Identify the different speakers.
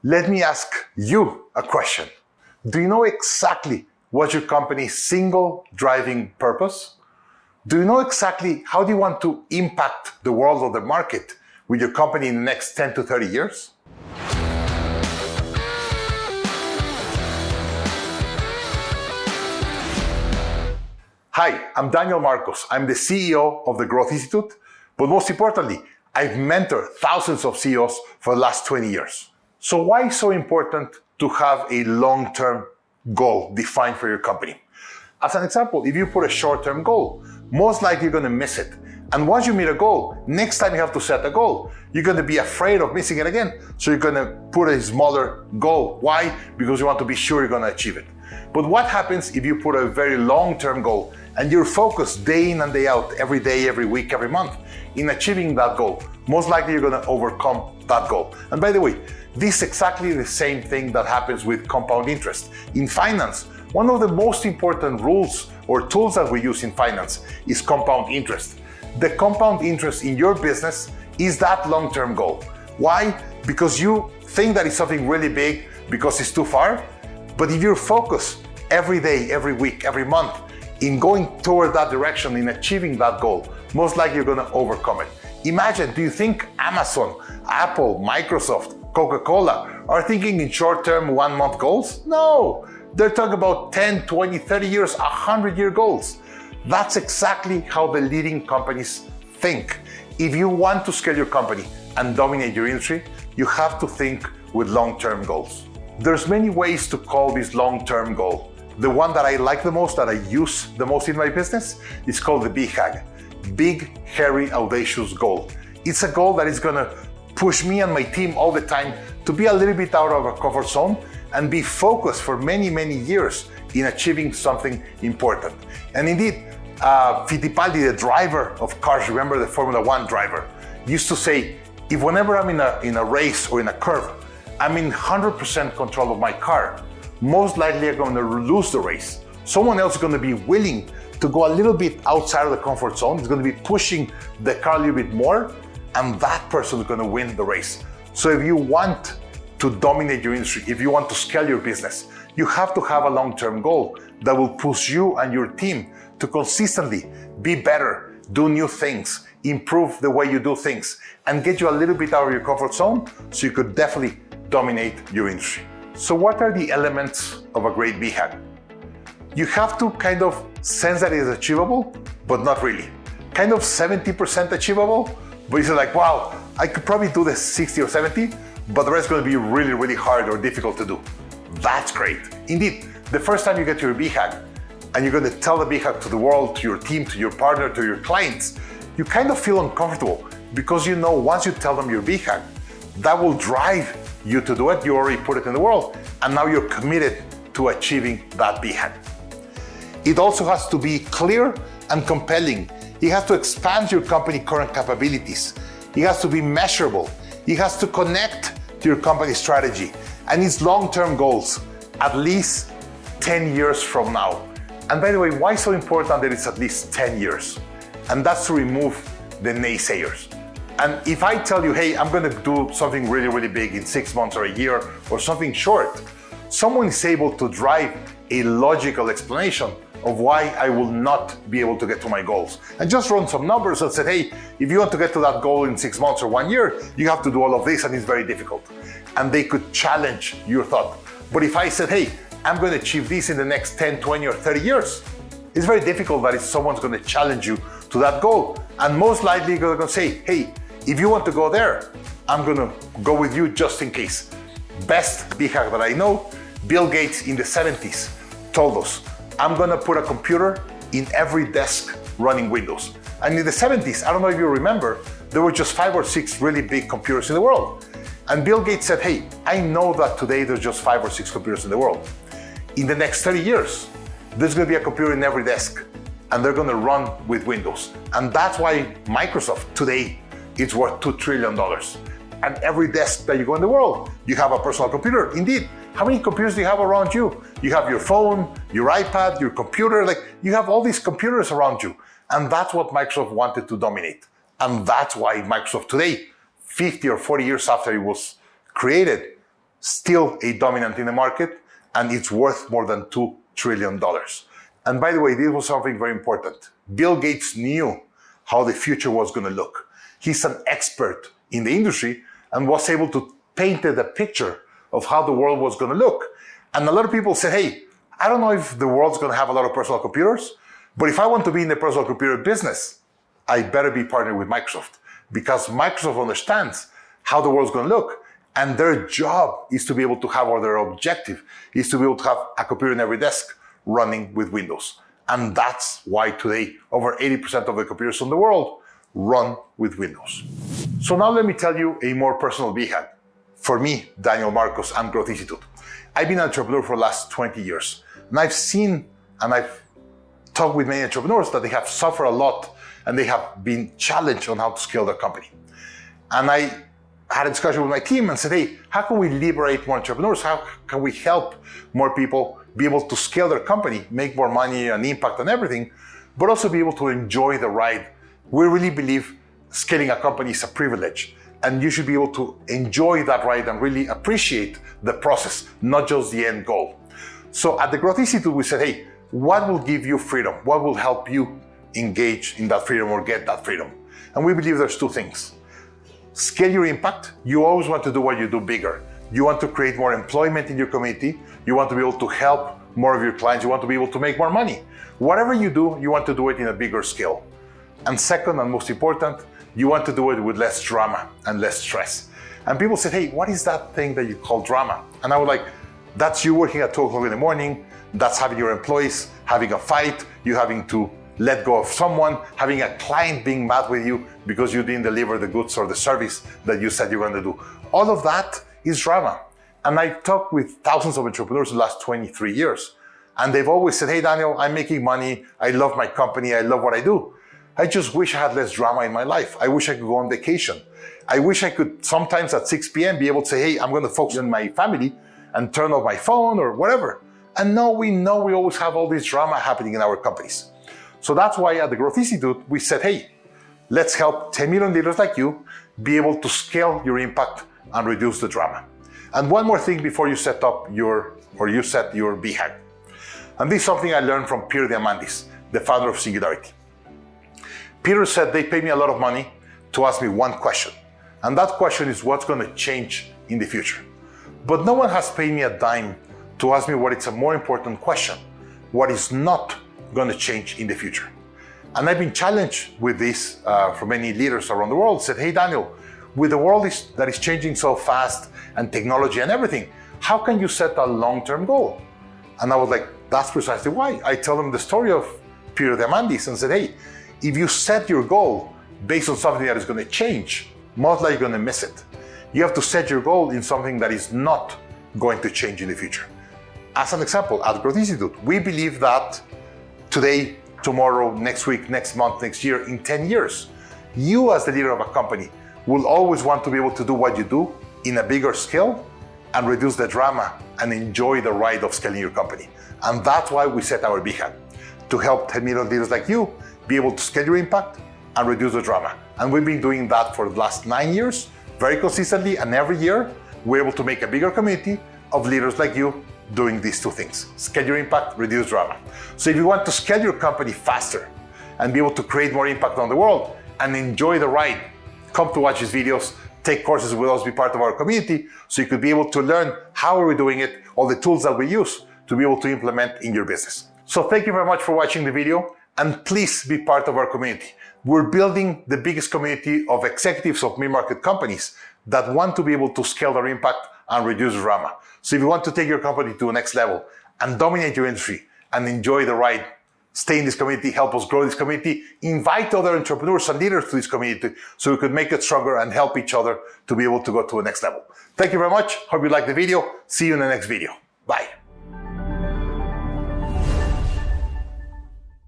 Speaker 1: Let me ask you a question. Do you know exactly what's your company's single driving purpose? Do you know exactly how do you want to impact the world or the market with your company in the next 10 to 30 years? Hi, I'm Daniel Marcos. I'm the CEO of the Growth Institute, but most importantly, I've mentored thousands of CEOs for the last 20 years. So why is it so important to have a long-term goal defined for your company? As an example, if you put a short-term goal, most likely you're going to miss it. And once you meet a goal, next time you have to set a goal, you're going to be afraid of missing it again. So you're going to put a smaller goal. Why? Because you want to be sure you're going to achieve it. But what happens if you put a very long-term goal and you're focused day in and day out, every day, every week, every month in achieving that goal? Most likely you're going to overcome that goal. And by the way, this is exactly the same thing that happens with compound interest. In finance, one of the most important rules or tools that we use in finance is compound interest. The compound interest in your business is that long-term goal. Why? Because you think that it's something really big because it's too far. But if you're focused every day, every week, every month in going toward that direction, in achieving that goal, most likely you're going to overcome it. Imagine, do you think Amazon, Apple, Microsoft, Coca-Cola are thinking in short-term 1 month goals? No, they're talking about 10, 20, 30 years, 100-year goals. That's exactly how the leading companies think. If you want to scale your company and dominate your industry, you have to think with long-term goals. There's many ways to call this long-term goal. The one that I like the most, that I use the most in my business, is called the BHAG, Big Hairy Audacious Goal. It's a goal that is going to push me and my team all the time to be a little bit out of our comfort zone and be focused for many, many years in achieving something important. And indeed, Fittipaldi, the driver of cars, remember the Formula One driver, used to say, if whenever I'm in a race or in a curve, I'm in 100% control of my car, most likely I'm going to lose the race. Someone else is going to be willing to go a little bit outside of the comfort zone. It's going to be pushing the car a little bit more, and that person is going to win the race. So if you want to dominate your industry, if you want to scale your business, you have to have a long-term goal that will push you and your team to consistently be better, do new things, improve the way you do things, and get you a little bit out of your comfort zone so you could definitely dominate your industry. So what are the elements of a great BHAG? You have to kind of sense that it is achievable, but not really. Kind of 70% achievable, but it's like, wow, I could probably do the 60 or 70, but the rest is going to be really, really hard or difficult to do. That's great. Indeed, the first time you get your BHAG and you're going to tell the BHAG to the world, to your team, to your partner, to your clients, you kind of feel uncomfortable because you know once you tell them your BHAG, that will drive you to do it. You already put it in the world, and now you're committed to achieving that BHAG. It also has to be clear and compelling. It has to expand your company current capabilities. It has to be measurable. It has to connect to your company strategy and its long-term goals, at least 10 years from now. And by the way, why so important that it's at least 10 years? And that's to remove the naysayers. And if I tell you, hey, I'm going to do something really, really big in 6 months or a year or something short, someone is able to drive a logical explanation of why I will not be able to get to my goals. And just run some numbers and say, hey, if you want to get to that goal in 6 months or 1 year, you have to do all of this and it's very difficult. And they could challenge your thought. But if I said, hey, I'm going to achieve this in the next 10, 20 or 30 years, it's very difficult that if someone's going to challenge you to that goal. And most likely you're going to say, hey, if you want to go there, I'm going to go with you just in case. Best BHAG that I know, Bill Gates in the 70s told us, I'm going to put a computer in every desk running Windows. And in the 70s, I don't know if you remember, there were just 5 or 6 really big computers in the world. And Bill Gates said, hey, I know that today there's just 5 or 6 computers in the world. In the next 30 years, there's going to be a computer in every desk, and they're going to run with Windows. And that's why Microsoft today is worth $2 trillion. And every desk that you go in the world, you have a personal computer. Indeed, how many computers do you have around you? You have your phone, your iPad, your computer, you have all these computers around you. And that's what Microsoft wanted to dominate. And that's why Microsoft today, 50 or 40 years after it was created, still a dominant in the market, and it's worth more than $2 trillion. And by the way, this was something very important. Bill Gates knew how the future was going to look. He's an expert in the industry and was able to paint a picture of how the world was going to look. And a lot of people said, hey, I don't know if the world's going to have a lot of personal computers, but if I want to be in the personal computer business, I better be partnered with Microsoft, because Microsoft understands how the world's going to look. And their job is to be able to have, or their objective is to be able to have a computer in every desk running with Windows. And that's why today, over 80% of the computers in the world run with Windows. So now let me tell you a more personal BHAG. For me, Daniel Marcos, and Growth Institute. I've been an entrepreneur for the last 20 years. And I've seen and I've talked with many entrepreneurs that they have suffered a lot and they have been challenged on how to scale their company. And I had a discussion with my team and said, hey, how can we liberate more entrepreneurs? How can we help more people be able to scale their company, make more money and impact on everything, but also be able to enjoy the ride? We really believe scaling a company is a privilege, and you should be able to enjoy that ride and really appreciate the process, not just the end goal. So at the Growth Institute, we said, hey, what will give you freedom? What will help you engage in that freedom or get that freedom? And we believe there's two things. Scale your impact. You always want to do what you do bigger. You want to create more employment in your community. You want to be able to help more of your clients. You want to be able to make more money. Whatever you do, you want to do it in a bigger scale. And second, and most important, you want to do it with less drama and less stress. And people said, hey, what is that thing that you call drama? And I was like, that's you working at 2 o'clock in the morning. That's having your employees having a fight, you having to let go of someone, having a client being mad with you because you didn't deliver the goods or the service that you said you were going to do. All of that is drama. And I talked with thousands of entrepreneurs in the last 23 years. And they've always said, hey, Daniel, I'm making money. I love my company. I love what I do. I just wish I had less drama in my life. I wish I could go on vacation. I wish I could sometimes at 6 p.m. be able to say, hey, I'm going to focus on my family and turn off my phone or whatever. And now we know we always have all this drama happening in our companies. So that's why at the Growth Institute, we said, hey, let's help 10 million leaders like you be able to scale your impact and reduce the drama. And one more thing before you set your BHAG. And this is something I learned from Peter Diamandis, the founder of Singularity. Peter said they pay me a lot of money to ask me one question. And that question is what's going to change in the future. But no one has paid me a dime to ask me what is a more important question. What is not going to change in the future? And I've been challenged with this from many leaders around the world. Said, hey, Daniel, with the world that is changing so fast and technology and everything, how can you set a long-term goal? And I was like, that's precisely why. I tell them the story of Peter Diamandis and said, hey, if you set your goal based on something that is going to change, most likely you're going to miss it. You have to set your goal in something that is not going to change in the future. As an example, at Growth Institute, we believe that today, tomorrow, next week, next month, next year, in 10 years, you as the leader of a company will always want to be able to do what you do in a bigger scale and reduce the drama and enjoy the ride of scaling your company. And that's why we set our BHAG, to help 10 million leaders like you be able to scale your impact and reduce the drama. And we've been doing that for the last 9 years, very consistently, and every year we're able to make a bigger community of leaders like you doing these two things: scale your impact, reduce drama. So if you want to scale your company faster and be able to create more impact on the world and enjoy the ride, come to watch these videos, take courses with us, be part of our community, so you could be able to learn how are we doing it, all the tools that we use to be able to implement in your business. So thank you very much for watching the video, and please be part of our community. We're building the biggest community of executives of mid-market companies that want to be able to scale their impact and reduce drama. So if you want to take your company to the next level and dominate your industry and enjoy the ride, stay in this community, help us grow this community, invite other entrepreneurs and leaders to this community so we could make it stronger and help each other to be able to go to the next level. Thank you very much. Hope you liked the video. See you in the next video. Bye.